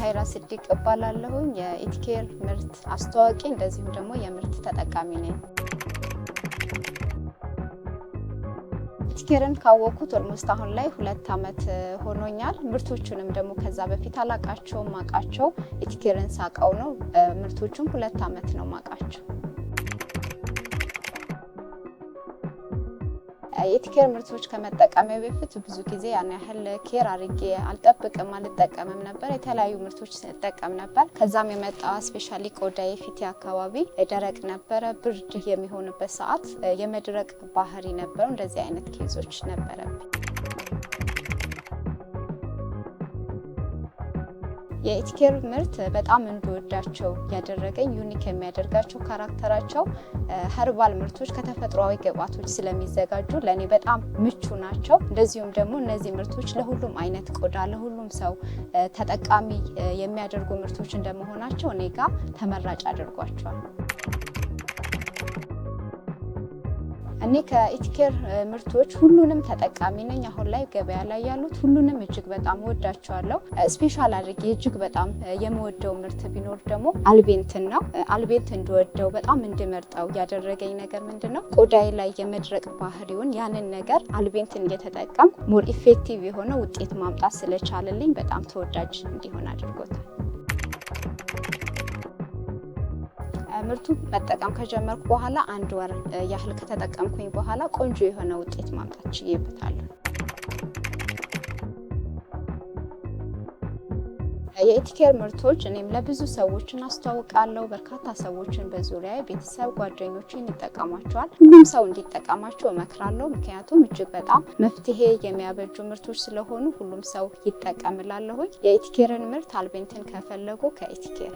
ሀይራ ስዲቅ እባላለሁኝ የኢቲኬር ምርት አስተዋቂ እንደዚሁም ደግሞ የምርት ተጠቃሚ ነኝ። ኢቲኬርን ካወኩት ኦልሞስት አሁን ላይ 2 አመት ሆኖኛል። ምርቶቹንም ደግሞ ከዛ በፊት አላቃቸውም ማቃቸው ኢቲኬርን ሳቀው ነው። ምርቶቹም 2 አመት ነው ማቃቸው። የኢቲኬር ምርቶች ከመጠቀሜ በፊት ብዙ ጊዜ ያን ያህል ኬር አድርጌ አልጠቀምም ነበር። የተለያዩ ምርቶች ተጠቀም ነበር። ከዛም የመጣ ስፔሻሊ ቆዳዬ ፊቴ አካባቢ ደረቅ ነበረ። ብርድ የሚሆንበት ሰዓት የመድረቅ ባህሪ ነበረው። እንደዚህ አይነት ኬዞች ነበረብኝ። የኢቲኬር ምርት በጣም እንድወዳቸው ያደረገኝ ዩኒክ የሚያደርጋቸው ካራክተራቸው ኸርባል ምርቶች ከተፈጥሯዊ ግብአቶች ስለሚዘጋጁ ለኔ በጣም ምቹ ናቸው። እንደዚሁም ደግሞ እነዚህ ምርቶች ለሁሉም አይነት ቆዳ ለሁሉም ሰው ተጠቃሚ የሚያደርጉ ምርቶች እንደመሆናቸው እኔ ጋር ተመራጭ አድርጓቸዋል። እኔ ከኢቲኬር ምርቶች ሁሉንም ተጠቃሚ ነኝ። አሁን ላይ ገበያ ላይ ያሉት ሁሉንም እጅግ በጣም ወዳቸዋለሁ። ስፔሻል አድርጌ እጅግ በጣም የምወደው ምርት ቢኖር ደግሞ አልቤንትን ነው። አልቤንት እንድወደው በጣም እንድመርጠው ያደረገኝ ነገር ምንድነው? ቆዳዬ ላይ የመድረቅ ባህሪውን ያንን ነገር አልቤንትን እየተጠቀም ሞር ኢፌክቲቭ የሆነ ውጤት ማምጣት ስለቻለልኝ በጣም ተወዳጅ እንዲሆን አድርጎታል። ምርቱ መጠቀም ከጀመርኩ በኋላ 1 ወር ያህል ከተጠቀምኩኝ በኋላ ቆንጆ የሆነ ውጤት ማምጣት ችዬበታለሁ። የኢቲኬር ምርቶች እኔም ለብዙ ሰዎችን አስተዋውቃለሁ። በርካታ ሰዎችን በዙሪያዬ ቤተሰብ ጓደኞችን ይጠቀማቸዋል። ሁሉም ሰው እንዲጠቀማቸው እመክራለሁ። ምክንያቱም እጅግ በጣም መፍትሄ የሚያበጁ ምርቶች ስለሆኑ ሁሉም ሰው ይጠቀምላል። የኢቲኬርን ምርት አልቤንትን ከፈለጉ ከኢቲኬር